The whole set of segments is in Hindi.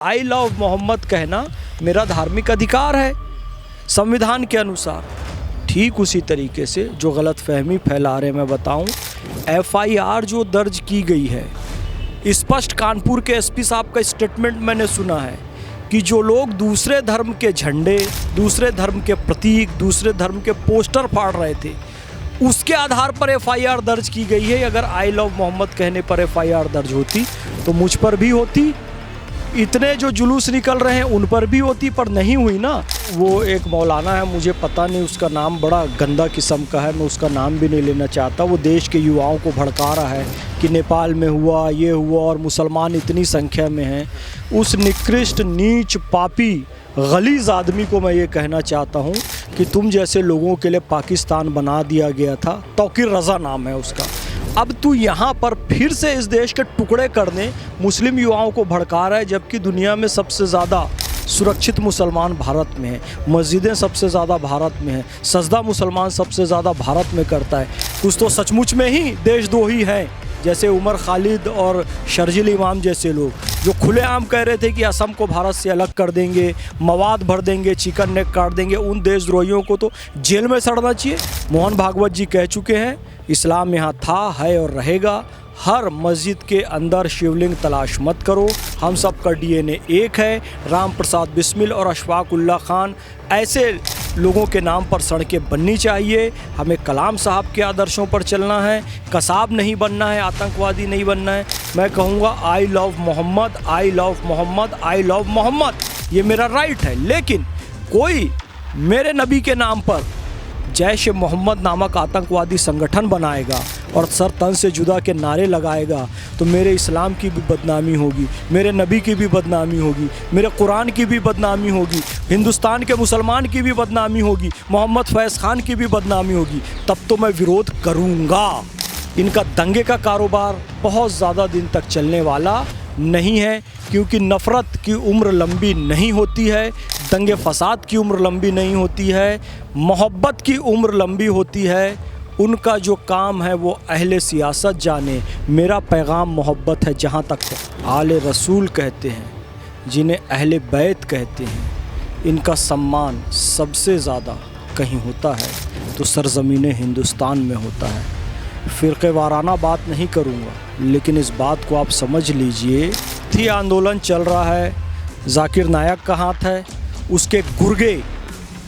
आई लव मोहम्मद कहना मेरा धार्मिक अधिकार है संविधान के अनुसार। ठीक उसी तरीके से जो गलतफहमी फैला रहे मैं बताऊं, एफआईआर जो दर्ज की गई है, स्पष्ट कानपुर के एसपी साहब का स्टेटमेंट मैंने सुना है कि जो लोग दूसरे धर्म के झंडे, दूसरे धर्म के प्रतीक, दूसरे धर्म के पोस्टर फाड़ रहे थे, उसके आधार पर एफआईआर दर्ज की गई है। अगर आई लव मोहम्मद कहने पर एफआईआर दर्ज होती तो मुझ पर भी होती, इतने जो जुलूस निकल रहे हैं उन पर भी होती, पर नहीं हुई ना। वो एक मौलाना है, मुझे पता नहीं, उसका नाम बड़ा गंदा किस्म का है, मैं उसका नाम भी नहीं लेना चाहता। वो देश के युवाओं को भड़का रहा है कि नेपाल में हुआ, ये हुआ और मुसलमान इतनी संख्या में हैं। उस निकृष्ट, नीच, पापी, गलीज़ आदमी को मैं ये कहना चाहता हूँ कि तुम जैसे लोगों के लिए पाकिस्तान बना दिया गया था। तौकीर रज़ा नाम है उसका। अब तू यहाँ पर फिर से इस देश के टुकड़े करने मुस्लिम युवाओं को भड़का रहा है, जबकि दुनिया में सबसे ज़्यादा सुरक्षित मुसलमान भारत में है, मस्जिदें सबसे ज़्यादा भारत में है, सजदा मुसलमान सबसे ज़्यादा भारत में करता है। कुछ तो सचमुच में ही देशद्रोही हैं, जैसे उमर खालिद और शर्जिल इमाम जैसे लोग, जो खुलेआम कह रहे थे कि असम को भारत से अलग कर देंगे, मवाद भर देंगे, चिकन नेक काट देंगे। उन देशद्रोहियों को तो जेल में सड़ना चाहिए। मोहन भागवत जी कह चुके हैं, इस्लाम यहाँ था, है और रहेगा। हर मस्जिद के अंदर शिवलिंग तलाश मत करो, हम सब का डीएनए एक है। राम प्रसाद बिस्मिल और अशफाक उल्ला खान ऐसे लोगों के नाम पर सड़कें बननी चाहिए। हमें कलाम साहब के आदर्शों पर चलना है, कसाब नहीं बनना है, आतंकवादी नहीं बनना है। मैं कहूँगा I love Mohammed, I love Mohammed, I love Mohammed, ये मेरा राइट है। लेकिन कोई मेरे नबी के नाम पर जैश ए मोहम्मद नामक आतंकवादी संगठन बनाएगा और सर तन से जुदा के नारे लगाएगा तो मेरे इस्लाम की भी बदनामी होगी, मेरे नबी की भी बदनामी होगी, मेरे कुरान की भी बदनामी होगी, हिंदुस्तान के मुसलमान की भी बदनामी होगी, मोहम्मद फैज़ खान की भी बदनामी होगी। तब तो मैं विरोध करूँगा। इनका दंगे का कारोबार बहुत ज़्यादा दिन तक चलने वाला नहीं है, क्योंकि नफ़रत की उम्र लंबी नहीं होती है, दंगे फसाद की उम्र लंबी नहीं होती है, मोहब्बत की उम्र लंबी होती है। उनका जो काम है वो अहले सियासत जाने। मेरा पैगाम मोहब्बत है। जहाँ तक आले रसूल कहते हैं, जिन्हें अहले बैत कहते हैं, इनका सम्मान सबसे ज़्यादा कहीं होता है तो सरज़मीन हिंदुस्तान में होता है। फ़िरक़े वाराना बात नहीं करूँगा, लेकिन इस बात को आप समझ लीजिए। थी आंदोलन चल रहा है, जाकिर नायक का हाथ है, उसके गुर्गे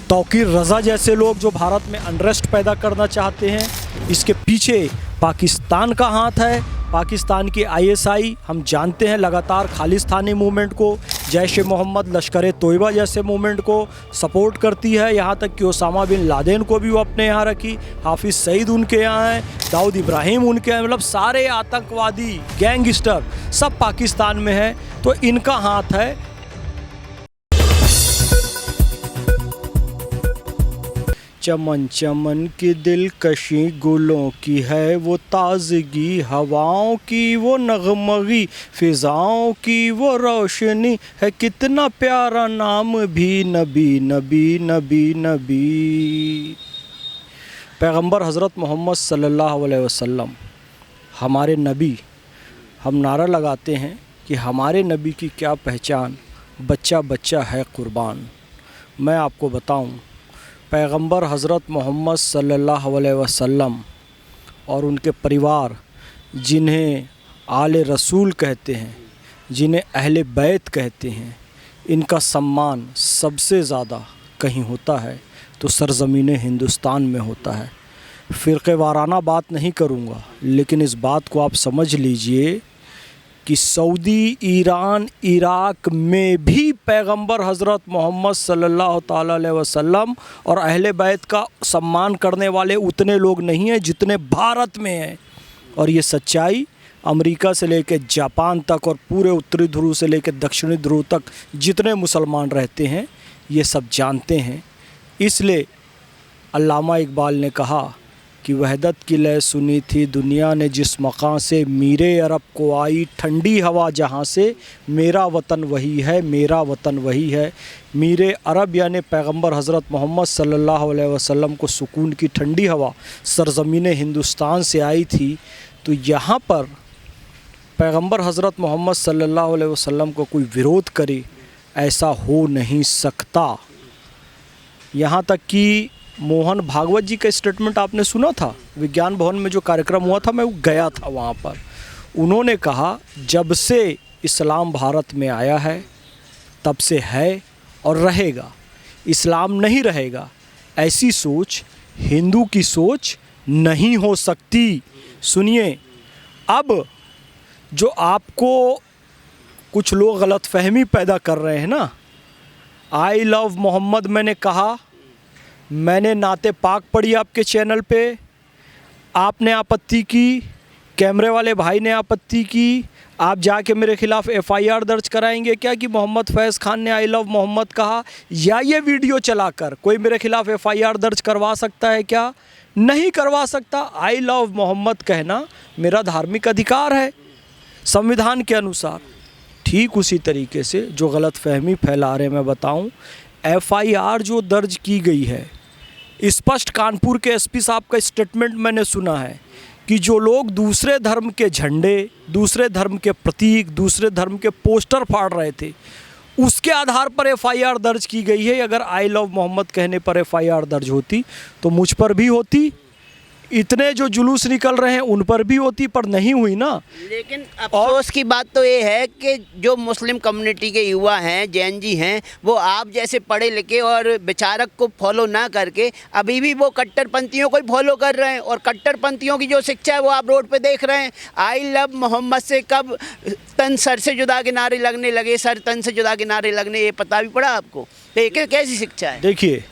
तौकीर रज़ा जैसे लोग जो भारत में अनरेस्ट पैदा करना चाहते हैं, इसके पीछे पाकिस्तान का हाथ है। पाकिस्तान की आईएसआई हम जानते हैं लगातार खालिस्तानी मूवमेंट को, जैश ए मोहम्मद, लश्कर ए तोयबा जैसे मूवमेंट को सपोर्ट करती है। यहाँ तक कि ओसामा बिन लादेन को भी वो अपने यहाँ रखी, हाफिज़ सईद उनके यहाँ हैं, दाऊद इब्राहिम उनके यहाँ, मतलब सारे आतंकवादी गैंगस्टर सब पाकिस्तान में है। तो इनका हाथ है। चमन चमन की दिलकशी गुलों की है वो ताज़गी, हवाओं की वो नगमगी, फ़िज़ाओं की वो रोशनी है, कितना प्यारा नाम भी नबी नबी नबी नबी। पैगंबर हज़रत मोहम्मद सल्लल्लाहु अलैहि वसल्लम हमारे नबी। हम नारा लगाते हैं कि हमारे नबी की क्या पहचान, बच्चा बच्चा है कुर्बान। मैं आपको बताऊं, पैगंबर हज़रत मोहम्मद सल्लल्लाहु अलैहि वसल्लम और उनके परिवार, जिन्हें आले रसूल कहते हैं, जिन्हें अहले बैत कहते हैं, इनका सम्मान सबसे ज़्यादा कहीं होता है तो सरज़मीन हिंदुस्तान में होता है। फ़िरक़े वाराना बात नहीं करूँगा, लेकिन इस बात को आप समझ लीजिए कि सऊदी, ईरान, इराक़ में भी पैगंबर हज़रत मोहम्मद सल्लल्लाहु ताला अलैहि वसल्लम और अहले बैत का सम्मान करने वाले उतने लोग नहीं हैं जितने भारत में हैं। और ये सच्चाई अमेरिका से लेकर जापान तक और पूरे उत्तरी ध्रुव से लेकर दक्षिणी ध्रुव तक जितने मुसलमान रहते हैं ये सब जानते हैं। इसलिए अल्लामा इकबाल ने कहा कि वहदत की लय सुनी थी दुनिया ने जिस मकां से, मीरे अरब को आई ठंडी हवा जहाँ से, मेरा वतन वही है, मेरा वतन वही है। मीरे अरब यानी पैगंबर हज़रत मोहम्मद सल्लल्लाहु अलैहि वसल्लम को सुकून की ठंडी हवा सरज़मीन हिंदुस्तान से आई थी। तो यहाँ पर पैगंबर हज़रत मोहम्मद सल्लल्लाहु अलैहि वसल्लम को कोई विरोध करे, ऐसा हो नहीं सकता। यहाँ तक कि मोहन भागवत जी का स्टेटमेंट आपने सुना था, विज्ञान भवन में जो कार्यक्रम हुआ था, मैं गया था वहाँ पर। उन्होंने कहा जब से इस्लाम भारत में आया है तब से है और रहेगा, इस्लाम नहीं रहेगा, ऐसी सोच हिंदू की सोच नहीं हो सकती। सुनिए, अब जो आपको कुछ लोग गलतफहमी पैदा कर रहे हैं ना, आई लव मोहम्मद मैंने कहा, मैंने नाते पाक पढ़ी आपके चैनल पे, आपने आपत्ति की, कैमरे वाले भाई ने आपत्ति की, आप जाके मेरे खिलाफ एफआईआर दर्ज कराएंगे क्या कि मोहम्मद फैज़ खान ने आई लव मोहम्मद कहा, या ये वीडियो चलाकर कोई मेरे खिलाफ एफआईआर दर्ज करवा सकता है क्या? नहीं करवा सकता। आई लव मोहम्मद कहना मेरा धार्मिक अधिकार है संविधान के अनुसार। ठीक उसी तरीके से जो गलतफहमी फैला रहे, मैं बताऊं, एफआईआर जो दर्ज की गई है, स्पष्ट कानपुर के एसपी साहब का स्टेटमेंट मैंने सुना है कि जो लोग दूसरे धर्म के झंडे, दूसरे धर्म के प्रतीक, दूसरे धर्म के पोस्टर फाड़ रहे थे, उसके आधार पर एफआईआर दर्ज की गई है। अगर आई लव मोहम्मद कहने पर एफआईआर दर्ज होती तो मुझ पर भी होती, इतने जो जुलूस निकल रहे हैं उन पर भी होती, पर नहीं हुई ना। लेकिन अफसोस की बात तो ये है कि जो मुस्लिम कम्युनिटी के युवा हैं, जैन जी हैं, वो आप जैसे पढ़े लिखे और विचारक को फॉलो ना करके अभी भी वो कट्टरपंथियों को ही फॉलो कर रहे हैं, और कट्टरपंथियों की जो शिक्षा है वो आप रोड पे देख रहे हैं। आई लव मोहम्मद से कब तन सर से जुदा के नारे लगने लगे, सर तन से जुदा के नारे लगने, ये पता भी पड़ा आपको? देखिए कैसी शिक्षा है। देखिए,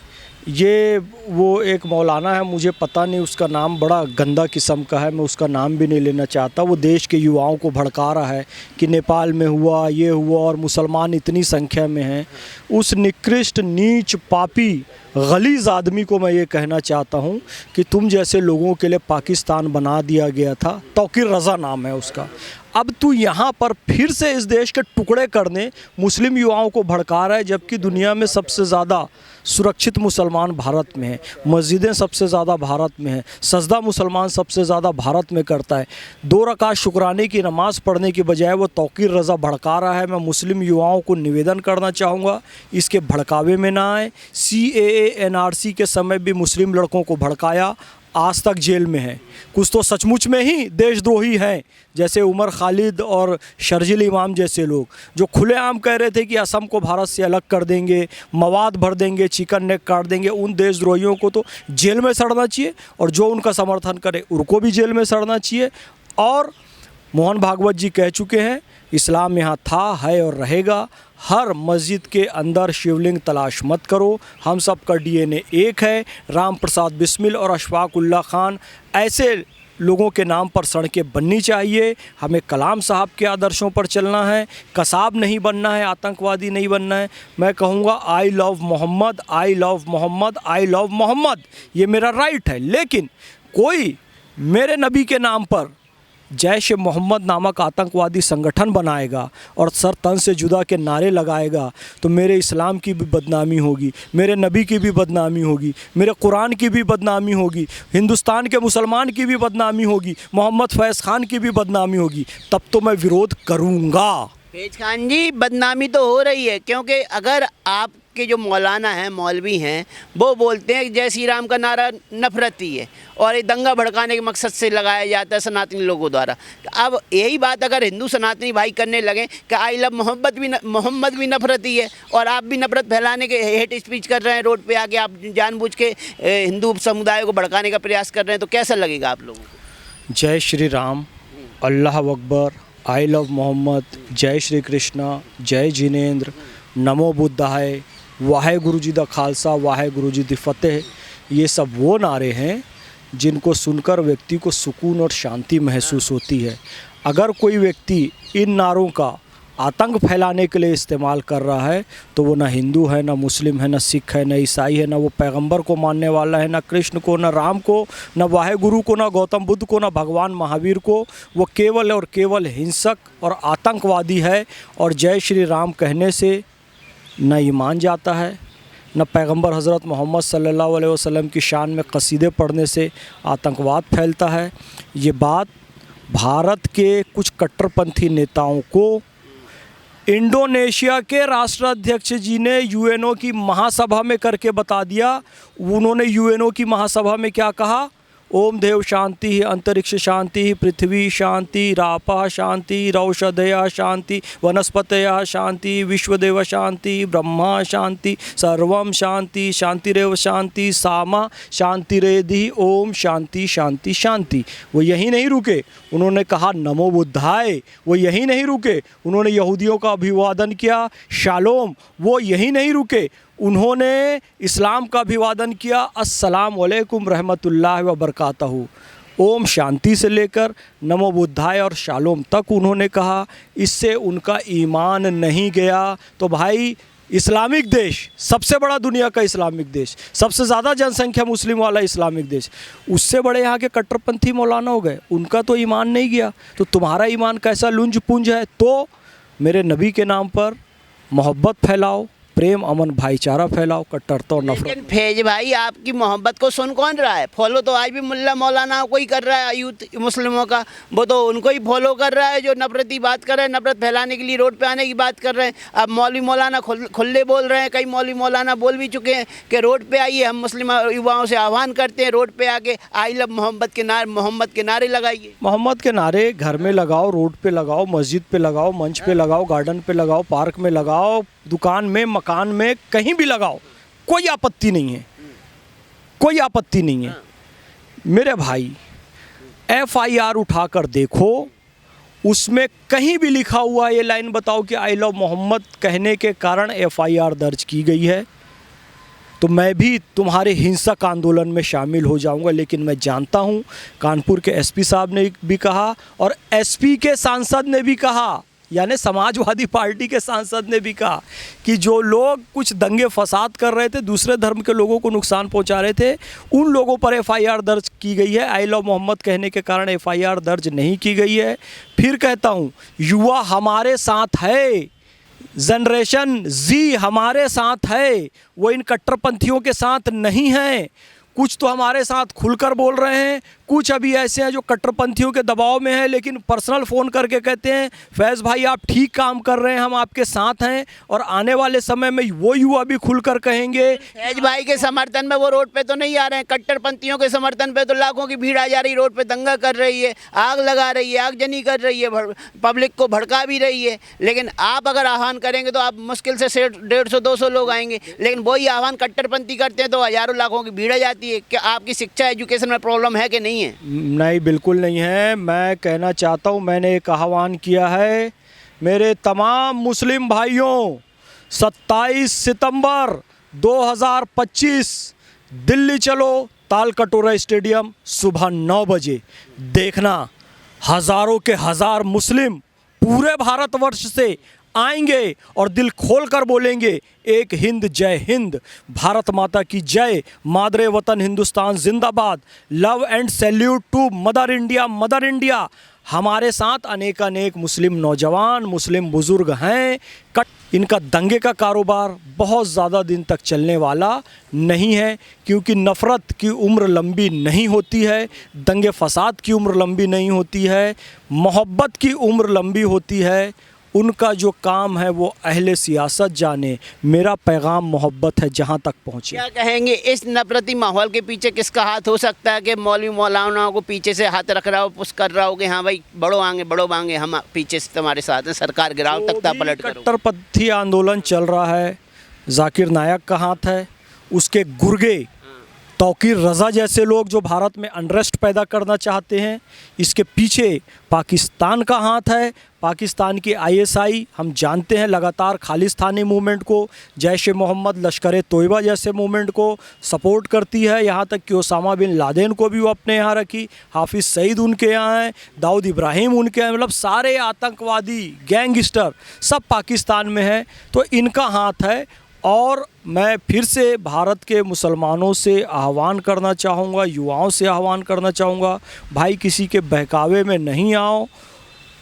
ये वो एक मौलाना है, मुझे पता नहीं, उसका नाम बड़ा गंदा किस्म का है, मैं उसका नाम भी नहीं लेना चाहता। वो देश के युवाओं को भड़का रहा है कि नेपाल में हुआ, ये हुआ, और मुसलमान इतनी संख्या में हैं। उस निकृष्ट, नीच, पापी, गलीज़ आदमी को मैं ये कहना चाहता हूँ कि तुम जैसे लोगों के लिए पाकिस्तान बना दिया गया था, तौकीर रज़ा नाम है उसका। अब तू यहाँ पर फिर से इस देश के टुकड़े करने मुस्लिम युवाओं को भड़का रहा है, जबकि दुनिया में सबसे ज़्यादा सुरक्षित मुसलमान भारत में है, मस्जिदें सबसे ज़्यादा भारत में है, सजदा मुसलमान सबसे ज़्यादा भारत में करता है। 2 रकात शुक्राने की नमाज़ पढ़ने की बजाय वो तौकीर रज़ा भड़का रहा है। मैं मुस्लिम युवाओं को निवेदन करना चाहूँगा, इसके भड़कावे में ना आए। CAA NRC के समय भी मुस्लिम लड़कों को भड़काया, आज तक जेल में है। कुछ तो सचमुच में ही देशद्रोही हैं, जैसे उमर खालिद और शर्जील इमाम जैसे लोग, जो खुलेआम कह रहे थे कि असम को भारत से अलग कर देंगे, मवाद भर देंगे, चिकन नेक काट देंगे। उन देशद्रोहियों को तो जेल में सड़ना चाहिए, और जो उनका समर्थन करे उनको भी जेल में सड़ना चाहिए। और मोहन भागवत जी कह चुके हैं, इस्लाम यहाँ था, है और रहेगा। हर मस्जिद के अंदर शिवलिंग तलाश मत करो, हम सब का DNA एक है। राम प्रसाद बिस्मिल और अशफाक उल्ला खान ऐसे लोगों के नाम पर सड़कें बननी चाहिए। हमें कलाम साहब के आदर्शों पर चलना है, कसाब नहीं बनना है, आतंकवादी नहीं बनना है। मैं कहूँगा I love Mohammed, I love Mohammed, I love Mohammed, ये मेरा राइट है। लेकिन कोई मेरे नबी के नाम पर जैश मोहम्मद नामक आतंकवादी संगठन बनाएगा और सर तन से जुदा के नारे लगाएगा, तो मेरे इस्लाम की भी बदनामी होगी, मेरे नबी की भी बदनामी होगी, मेरे कुरान की भी बदनामी होगी, हिंदुस्तान के मुसलमान की भी बदनामी होगी, मोहम्मद फैज़ खान की भी बदनामी होगी। तब तो मैं विरोध करूँगा। फैज़ खान जी, बदनामी तो हो रही है, क्योंकि अगर आपके जो मौलाना हैं, मौलवी हैं, वो बोलते हैं कि जय श्री राम का नारा नफरती है और ये दंगा भड़काने के मकसद से लगाया जाता है सनातनी लोगों द्वारा। अब यही बात अगर हिंदू सनातनी भाई करने लगे कि आई लव मोहम्मद भी नफरती है, और आप भी नफरत फैलाने के हेट स्पीच कर रहे हैं, रोड पे आके आप जानबूझ के हिंदू समुदाय को भड़काने का प्रयास कर रहे हैं, तो कैसा लगेगा आप लोगों को? जय श्री राम, अल्लाह अकबर, आई लव मोहम्मद, जय श्री कृष्णा, जय जिनेंद्र, नमो बुद्धाय, वाहे गुरु जी दा खालसा, वाहे गुरु जी दी फतेह, ये सब वो नारे हैं जिनको सुनकर व्यक्ति को सुकून और शांति महसूस होती है। अगर कोई व्यक्ति इन नारों का आतंक फैलाने के लिए इस्तेमाल कर रहा है, तो वो ना हिंदू है, ना मुस्लिम है, ना सिख है, ना ईसाई है, ना वो पैगंबर को मानने वाला है, ना कृष्ण को, ना राम को, ना वाहे गुरु को, ना गौतम बुद्ध को, ना भगवान महावीर को। वो केवल और केवल हिंसक और आतंकवादी है। और जय श्री राम कहने से न ईमान जाता है, न पैगंबर हज़रत मोहम्मद सल्लल्लाहु अलैहि वसल्लम की शान में कसीदे पढ़ने से आतंकवाद फैलता है। ये बात भारत के कुछ कट्टरपंथी नेताओं को इंडोनेशिया के राष्ट्राध्यक्ष जी ने यूएनओ की महासभा में करके बता दिया। उन्होंने यूएनओ की महासभा में क्या कहा? ओम देव शांति, अंतरिक्ष शांति, पृथ्वी शांति, रापः शांति, रौषधया शांति, वनस्पतयः शांति, विश्वदेव शांति, ब्रह्मा शांति, सर्वम शांति, शांतिरेव शांति, सामा शांतिरेधि, ओम शांति शांति शांति। वो यही नहीं रुके, उन्होंने कहा नमो बुद्धाय। वो यही नहीं रुके, उन्होंने यहूदियों का अभिवादन किया, शालोम। वो यही नहीं रुके, उन्होंने इस्लाम का अभिवादन किया, अस्सलाम वालेकुम रहमतुल्लाहि व बरकातहू। ओम शांति से लेकर नमो बुद्धाय और शालोम तक उन्होंने कहा। इससे उनका ईमान नहीं गया। तो भाई, इस्लामिक देश, सबसे बड़ा दुनिया का इस्लामिक देश, सबसे ज़्यादा जनसंख्या मुस्लिम वाला इस्लामिक देश, उससे बड़े यहाँ के कट्टरपंथी मौलाना हो गए, उनका तो ईमान नहीं गया। तो तुम्हारा ईमान कैसा लुंज पुंज है? तो मेरे नबी के नाम पर मोहब्बत फैलाओ, प्रेम, अमन, भाईचारा फैलाओ, कट्टरता और नफरत। लेकिन फैज भाई, आपकी मोहब्बत को सुन कौन रहा है? फॉलो तो आज भी मुल्ला मौलाना को ही कर रहा है, यूथ मुस्लिमों का, वो तो उनको ही फॉलो कर रहा है जो नफरती बात कर रहे हैं, नफरत फैलाने के लिए रोड पे आने की बात कर रहे हैं। अब मौलवी मौलाना खुले बोल रहे हैं, कई मौलवी मौलाना बोल भी चुके हैं कि रोड पे आइए, हम मुस्लिम युवाओं से आह्वान करते हैं, रोड पे आके आई लव मोहम्मद के नारे लगाइए। मोहम्मद के नारे घर में लगाओ, रोड पे लगाओ, मस्जिद पे लगाओ, मंच पे लगाओ, गार्डन पे लगाओ, पार्क में लगाओ, दुकान में, मकान में, कहीं भी लगाओ, कोई आपत्ति नहीं है, कोई आपत्ति नहीं है। मेरे भाई, FIR उठाकर देखो, उसमें कहीं भी लिखा हुआ ये लाइन बताओ कि आई लव मोहम्मद कहने के कारण FIR दर्ज की गई है, तो मैं भी तुम्हारे हिंसक आंदोलन में शामिल हो जाऊंगा। लेकिन मैं जानता हूं, कानपुर के SP साहब ने भी कहा और SP के सांसद ने भी कहा, यानी समाजवादी पार्टी के सांसद ने भी कहा कि जो लोग कुछ दंगे फसाद कर रहे थे, दूसरे धर्म के लोगों को नुकसान पहुंचा रहे थे, उन लोगों पर FIR दर्ज की गई है। आई लव मोहम्मद कहने के कारण FIR दर्ज नहीं की गई है। फिर कहता हूं, युवा हमारे साथ है, जनरेशन Z हमारे साथ है, वो इन कट्टरपंथियों के साथ नहीं है। कुछ तो हमारे साथ खुलकर बोल रहे हैं, कुछ अभी ऐसे हैं जो कट्टरपंथियों के दबाव में हैं, लेकिन पर्सनल फ़ोन करके कहते हैं फैज़ भाई आप ठीक काम कर रहे हैं, हम आपके साथ हैं। और आने वाले समय में वो युवा भी खुलकर कहेंगे। फैज भाई के समर्थन में वो रोड पे तो नहीं आ रहे हैं, कट्टरपंथियों के समर्थन पे तो लाखों की भीड़ आ जा रही, रोड पे दंगा कर रही है, आग लगा रही है, आगजनी कर रही है, पब्लिक को भड़का भी रही है। लेकिन आप अगर आह्वान करेंगे तो आप मुश्किल से 150-200 लोग आएंगे, लेकिन वही आह्वान कट्टरपंथी करते हैं तो हज़ारों लाखों की भीड़ आ जाती है। क्या आपकी शिक्षा एजुकेशन में प्रॉब्लम है कि नहीं है? नहीं, बिल्कुल नहीं है। मैं कहना चाहता हूँ, मैंने एक आह्वान किया है मेरे तमाम मुस्लिम भाइयों, 27 सितंबर 2025 दिल्ली चलो, तालकटोरा स्टेडियम, सुबह 9 बजे। देखना, हज़ारों के हज़ार मुस्लिम पूरे भारतवर्ष से आएंगे और दिल खोलकर बोलेंगे एक हिंद जय हिंद, भारत माता की जय, मादरे वतन हिंदुस्तान जिंदाबाद, love and salute to mother India, mother India. हमारे साथ अनेक मुस्लिम नौजवान, मुस्लिम बुज़ुर्ग हैं। इनका दंगे का कारोबार बहुत ज़्यादा दिन तक चलने वाला नहीं है, क्योंकि नफ़रत की उम्र लंबी नहीं होती है, दंगे फसाद की उम्र लंबी नहीं होती है, मोहब्बत की उम्र लंबी होती है। उनका जो काम है वो अहले सियासत जाने, मेरा पैगाम मोहब्बत है जहाँ तक पहुँचे। क्या कहेंगे इस नफरती माहौल के पीछे किसका हाथ हो सकता है कि मौलवी मौलानाओं को पीछे से हाथ रख रहा हो, पुश कर रहा हो कि हाँ भाई बढ़ो मांगे, हम पीछे से तुम्हारे साथ हैं, सरकार गिराओ, तख्ता पलट करो। कट्टरपंथी आंदोलन चल रहा है, जाकिर नायक का हाथ है, उसके गुर्गे तौकीर रज़ा जैसे लोग जो भारत में अनरेस्ट पैदा करना चाहते हैं, इसके पीछे पाकिस्तान का हाथ है। पाकिस्तान की ISI हम जानते हैं लगातार खालिस्तानी मूवमेंट को, जैश ए मोहम्मद, लश्कर ए तोयबा जैसे मूवमेंट को सपोर्ट करती है। यहाँ तक कि ओसामा बिन लादेन को भी वो अपने यहाँ रखी, हाफिज़ सईद उनके यहाँ हैं, दाऊद इब्राहिम उनके यहाँ, मतलब सारे आतंकवादी गैंगस्टर सब पाकिस्तान में हैं। तो इनका हाथ है। और मैं फिर से भारत के मुसलमानों से आह्वान करना चाहूँगा, युवाओं से आह्वान करना चाहूँगा, भाई किसी के बहकावे में नहीं आओ।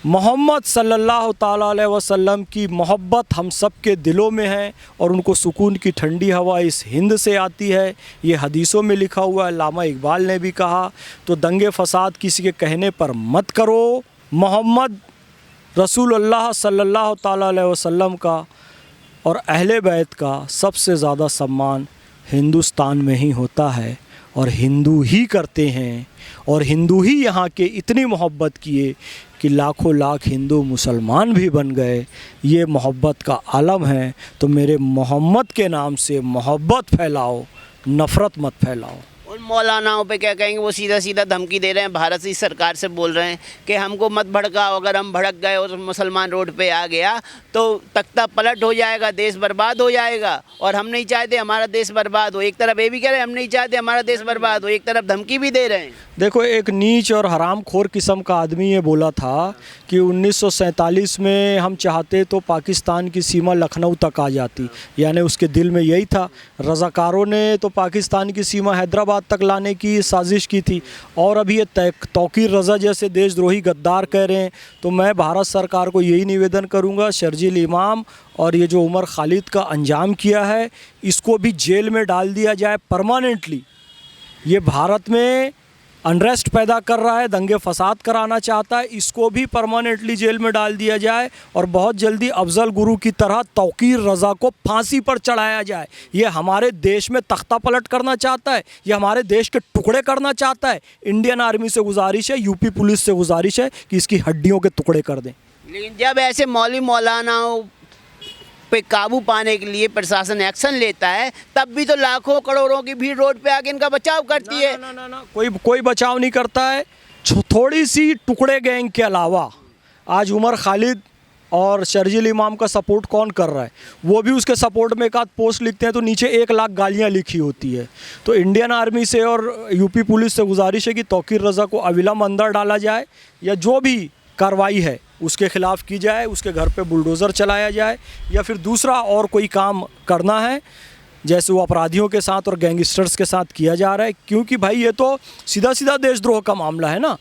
मोहम्मद सल्लल्लाहु ताला अलैहि वसल्लम की मोहब्बत हम सब के दिलों में है और उनको सुकून की ठंडी हवा इस हिंद से आती है। ये हदीसों में लिखा हुआ है, अल्लामा इकबाल ने भी कहा। तो दंगे फसाद किसी के कहने पर मत करो। मोहम्मद रसूलुल्लाह सल्लल्लाहु ताला अलैहि वसल्लम का और अहले बैत का सबसे ज़्यादा सम्मान हिंदुस्तान में ही होता है और हिंदू ही करते हैं और हिंदू ही यहाँ के इतनी मोहब्बत किए कि लाखों लाख हिंदू मुसलमान भी बन गए। ये मोहब्बत का आलम है। तो मेरे मोहम्मद के नाम से मोहब्बत फैलाओ, नफ़रत मत फैलाओ। उन मौलानाओं पे क्या कहेंगे? वो सीधा सीधा धमकी दे रहे हैं, भारत की सरकार से बोल रहे हैं कि हमको मत भड़काओ, अगर हम भड़क गए और मुसलमान रोड पे आ गया तो तख्ता पलट हो जाएगा, देश बर्बाद हो जाएगा और हम नहीं चाहते हमारा देश बर्बाद हो। एक तरफ ये भी कह रहे हैं हम नहीं चाहते हमारा देश बर्बाद हो, एक तरफ धमकी भी दे रहे हैं। देखो, एक नीच और हरामखोर किस्म का आदमी ये बोला था कि 1947 में हम चाहते तो पाकिस्तान की सीमा लखनऊ तक आ जाती, यानी उसके दिल में यही था। रज़ाकारों ने तो पाकिस्तान की सीमा हैदराबाद तक लाने की साजिश की थी और अभी ये तौकीर रज़ा जैसे देशद्रोही गद्दार कह रहे हैं। तो मैं भारत सरकार को यही निवेदन करूंगा, शर्जील इमाम और ये जो उमर खालिद का अंजाम किया है इसको भी जेल में डाल दिया जाए परमानेंटली। ये भारत में अनरेस्ट पैदा कर रहा है, दंगे फसाद कराना चाहता है, इसको भी परमानेंटली जेल में डाल दिया जाए और बहुत जल्दी अफजल गुरु की तरह तौकीर रज़ा को फांसी पर चढ़ाया जाए। ये हमारे देश में तख्ता पलट करना चाहता है, ये हमारे देश के टुकड़े करना चाहता है। इंडियन आर्मी से गुजारिश है, यूपी पुलिस से गुजारिश है कि इसकी हड्डियों के टुकड़े कर दें। लेकिन जब ऐसे मौलवी मौलानाओं पे काबू पाने के लिए प्रशासन एक्शन लेता है तब भी तो लाखों करोड़ों की भीड़ रोड पे आके इनका बचाव करती है। ना, कोई बचाव नहीं करता है। थोड़ी सी टुकड़े गैंग के अलावा आज उमर खालिद और शर्जील इमाम का सपोर्ट कौन कर रहा है? वो भी उसके सपोर्ट में एक आध पोस्ट लिखते हैं तो नीचे 1 लाख गालियाँ लिखी होती है। तो इंडियन आर्मी से और यूपी पुलिस से गुजारिश है कि तौकीर रज़ा को अविलंब अंदर डाला जाए या जो भी कार्रवाई है उसके ख़िलाफ़ की जाए, उसके घर पे बुलडोज़र चलाया जाए या फिर दूसरा और कोई काम करना है जैसे वो अपराधियों के साथ और गैंगस्टर्स के साथ किया जा रहा है। क्योंकि भाई ये तो सीधा सीधा देशद्रोह का मामला है ना।